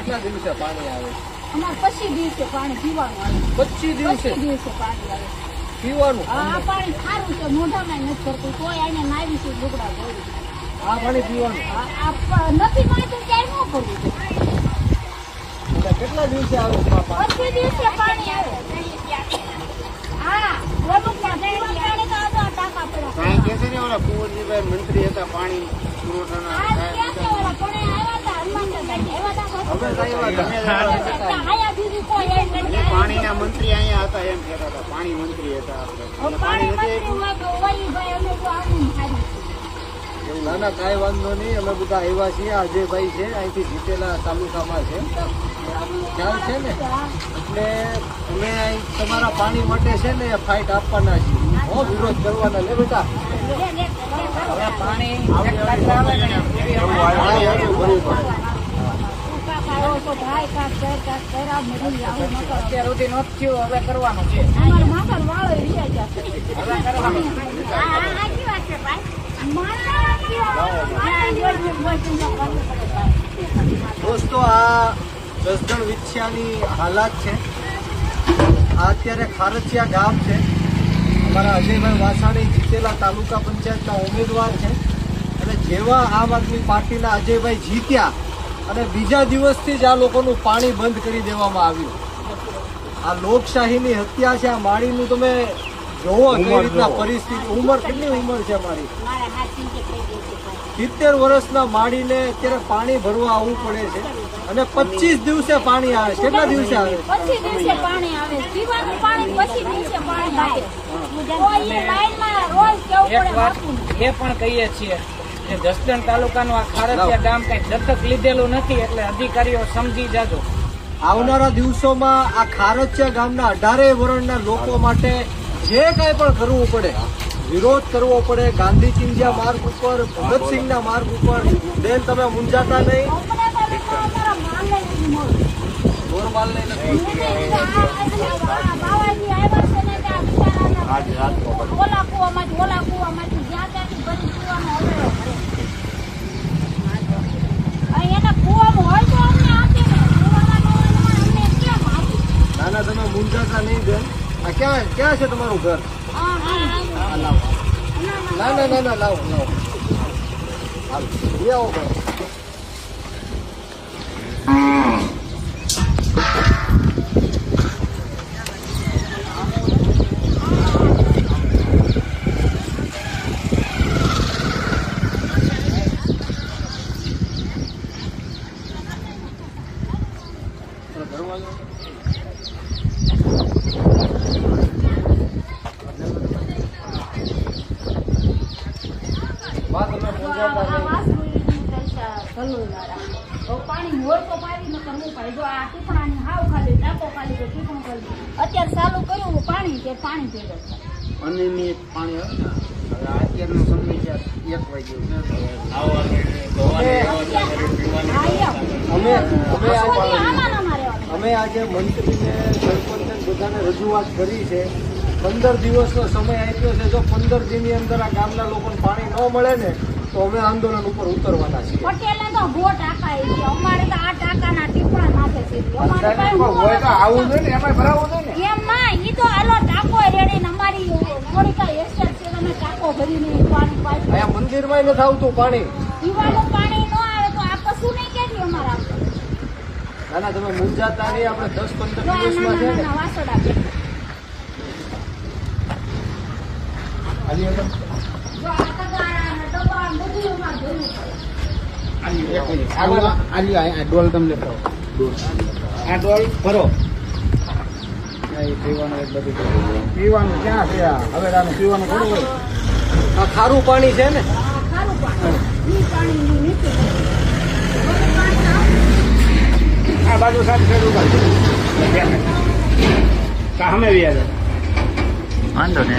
કેટલા દિવસે પાણી આવે? અમારે 25 દિવસે પાણી પીવાનું આવે. 25 દિવસે પાણી આવે પીવાનું? આ પાણી ખારું છે, મોઢામાં નથી કરતું, કોઈ આને નાવી છે લુગડા ધોઈ. આ પાણી પીવાનું? નથી નાતું ક્યારે ન કરવું. કેટલા દિવસે આવે? 25 દિવસે પાણી આવે. હા, પ્રમુખના પાણી તો આ ટાંકા પડ્યા. કાંઈ કે છે ને ઓલા કુંવરજીભાઈ મંત્રી હતા પાણી પુરવઠાના. પાણીના મંત્રી અહીંયા હતા એમ કહેતા હતા. પાણી મંત્રી હતા. ના ના કાંઈ વાંધો નહીં, અમે બધા આવ્યા છીએ. અજયભાઈ છે અહીંથી જીતેલા તાલુકામાં છે, ખ્યાલ છે ને, એટલે અમે તમારા પાણી માટે છે ને ફાઇટ આપવાના છીએ, વિરોધ કરવાના. લે બેટા પાણી અત્યાર સુધી નોંધ થયું, હવે કરવાનું છે. દોસ્તો આ જસદણ વિછિયાની હાલાત છે. આ અત્યારે ખારચિયા ગામ છે. અમારા અજયભાઈ વાસાણી જીતેલા તાલુકા પંચાયતના ઉમેદવાર છે, અને જેવા આમ આદમી પાર્ટીના અજયભાઈ જીત્યા અને બીજા દિવસથી જ આ લોકોનું પાણી બંધ કરી દેવામાં આવ્યું. આ લોકશાહીની હત્યા છે. આ માળીનું તમે જોવો કઈ રીતના પરિસ્થિતિ. ઉંમર કેટલી ઉંમર છે મારી? 70 વર્ષના માળીને અત્યારે પાણી ભરવા આવવું પડે છે, અને 25 દિવસે પાણી આવે. કેટલા દિવસે આવે? 25 દિવસે પાણી આવે. પીવાનું પાણી 25 દિવસે પાણી આવે. એક વાત એ પણ કહીએ છીએ કે જસદણ તાલુકાનું આ ખારચિયા ગામ કઈ દત્તક લીધેલું નથી, એટલે અધિકારીઓ સમજી જાજો. આવનારા દિવસોમાં આ ખારચિયા ગામના 18 વર્ણના લોકો માટે જે કાંઈ પણ કરવું પડે, વિરોધ કરવો પડે, ગાંધી ચિંધ્યા માર્ગ ઉપર, ભગતસિંહના માર્ગ ઉપર. બેન તમે મૂંઝાતા નહીં, ગોરમાલ નહીં નથી. ના ના તમે મૂંઝાતા નહીં બેન. આ ક્યાં છે તમારું ઘર? ના ના ના ના લાવો લાવો, હાલો લઈ આવો ભાઈ. પાણી હોય તો પાડી ન કરવું પડે. જો આ ટીપણાની હાવ ખાલી ટાંકો ખાલી તો ટીપણું ખાલી અત્યારે ચાલુ કર્યું પાણી કે પાણી પીવે છે. અનિયમિત પાણી આવે ને. હવે અત્યારનો સમય છે 1 વાગ્યો. અમે આજે મંત્રીને સરપંચને બધાને રજૂઆત કરી છે. 15 દિવસનો સમય આપ્યો છે. જો 15 દિનની અંદર આ ગામના લોકોને પાણી ન મળે ને તો અમે આંદોલન ઉપર ઉતરવાના છીએ. પટેલને તો ગો ટાંકા છે, અમારે તો આ ટાંકાના ટીપણા નાખે છે. આવું જોઈએ ને એમાં ભરાવું જોઈએ ને. એમ ના, ઈ તો આલો ટાંકો રેડીને અમારી થોડીક એસ્ટેટ છે, તમે ટાંકો ભરીને પાણી પાઈ. અહીંયા મંદિરમાં નથી આવતું પાણી. પીવાનું પાણી ન આવે તો આ કશું નહીં કેટલી અમારા. ના ના તમે મૂંઝાતા નહીં, આપણે 10-15 દિવસમાં છે ને. વાસડા છે. જો આ તગારા ડબ્બા બધું અમારે ભરવું પડે. આ ડોલ તમને લેતો. આ ડોલ ભરો. પીવાનું ક્યાં છે? હવે પીવાનું થોડું હોય. આ ખારું પાણી છે ને? ખારું પાણી. ઈ પાણી નીચે આ બાજુ સાથે સામે વ્યાજ વાંધો ને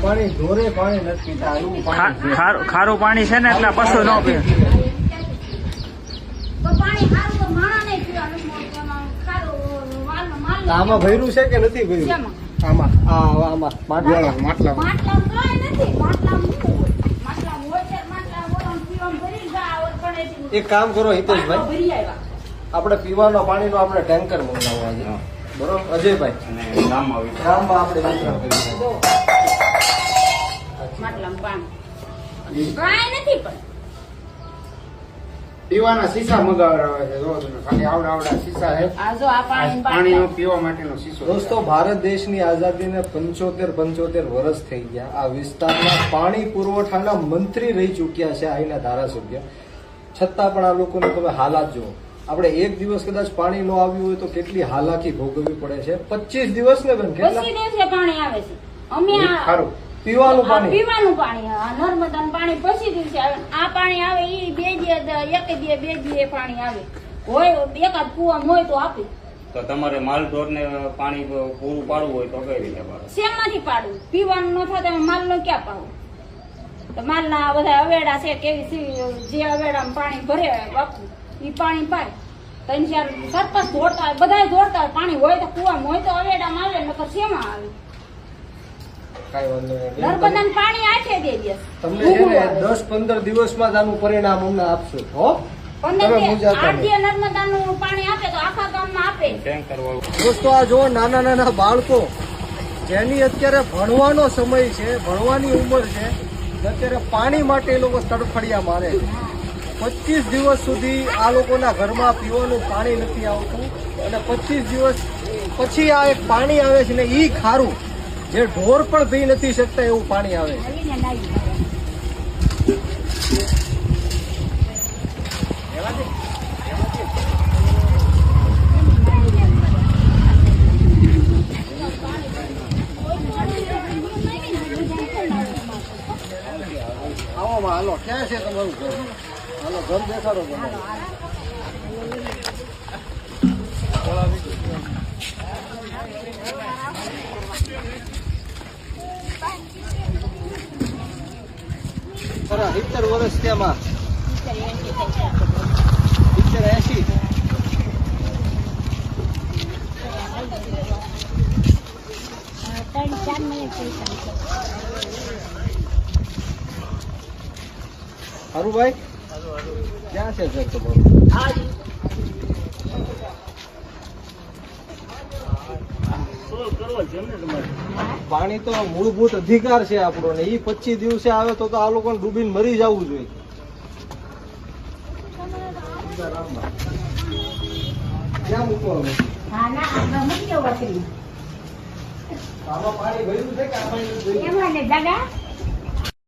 પાણી ઢોરે પાણી નથી પીતા. એવું પાણી ખારું પાણી છે ને એટલે પશુ ન પીએ. તો પાણી ખારું તો માણા નહીં પીવાનું. ખારું માલ આમાં ભર્યું છે કે નથી ભર્યું? શેમાં? આમાં આમાં માટલામાં. માટલામાં માટલામાં કાંઈ નથી. માટલામાં શું હોય? માટલામાં હોય ત્યારે માટલામાં ઓલામાં પીવામાં ભરી ગયા, ઓલ કણેથી એક કામ કરો હિતેશભાઈ, માટલો ભરી આવ્યા. આપણે પીવાનો પાણીનો આપણે ટેન્કર મંગાવવા છે. બરોબર અજયભાઈ, અને ગામમાં આવી ગામમાં આપણે વિતરણ કરીશું. જો. માટલામાં પાણી કાંઈ નથી પણ પીવાના શીશા મગાવવા છે. જો તમે ખાલી આવડા શીશા છે. આ જો આ પાણીનો પીવા માટેનો શીશો. દોસ્તો, ભારત દેશની આઝાદીને 75 વર્ષ થઈ ગયા. આ વિસ્તારમાં પાણી પુરવઠાના મંત્રી રહી ચૂક્યા છે, અહીંના ધારાસભ્ય. છતાં પણ આ લોકોને તમે હાલાત જુઓ. આપણે એક દિવસ કદાચ પાણી ન આવ્યું હોય તો કેટલી હાલાકી ભોગવવી પડે છે. 25 દિવસ ને બેન કેટલા? 25 દિવસે પાણી આવે છે. અમે સારું પીવાનું આ પાણી. પીવાનું પાણી આ નર્મદાનું પાણી 25 દિવસે આવે. આ પાણી આવે ઈ બે દી પાણી આવે. હોય એકાદ કુવામાં હોય તો આપે. તો તમારે માલ ઢોરને પાણી પૂરું પાડવું હોય તો કઈ રીતે પાડો? શેમાંથી પાડવું? પીવાનું ન થાય તો માલનો ક્યાં પાડવું? તો માલના બધા અવેડા છે કેવી જે અવેડામાં પાણી ભરે બાપુ ઈ પાણી પાય. 3-4 સરપંચ દોડતા હોય, બધા દોડતા હોય. પાણી હોય તો કુવામાં હોય તો અવેડામાં આવે, નકર શેમાં આવે? કાંઈ વાંધો નહીં. નર્મદાનું પાણી આઠે દે દિવસ. તમને છે ને 10-15 દિવસમાં જ આનું પરિણામ અમને આપશો. હો 15 તમે દી મૂંઝાતા 8 દી નર્મદાનું પાણી આપે તો આખા ગામમાં આપે. ટેન્કર વાળું દોસ્તો, આ જો નાના બાળકો જેની અત્યારે ભણવાનો સમય છે, ભણવાની ઉંમર છે, અત્યારે પાણી માટે એ લોકો તડફડિયા મારે છે. 25 દિવસ સુધી આ લોકોના ઘરમાં પીવાનું પાણી નથી આવતું અને 25 દિવસ પછી આ એક પાણી આવે છે ને ઈ ખારું, જે ઢોર પણ પી નથી શકતા એવું પાણી આવે છે. હલીને નાઈ. આવો હાલો, ક્યાં છે તમારું ઘર? હાલો ઘર દેખાડો તમારું. ખરા 70 વર્ષ તેમાં 70-80. હરુભાઈ, ક્યાં છે ઘર તમારું? પાણી તો મૂળભૂત અધિકાર છે આપણો ને ઈ 25 દિવસે આવે તો આ લોકોને ડૂબીને મરી જવું જોઈએ. ક્યાં મૂકવાનું? હા ના આપણે મૂકી દો વસરી. આમાં પાણી ભર્યું છે કે આ પાણી નથી ભર્યું? એમાં ને દાદા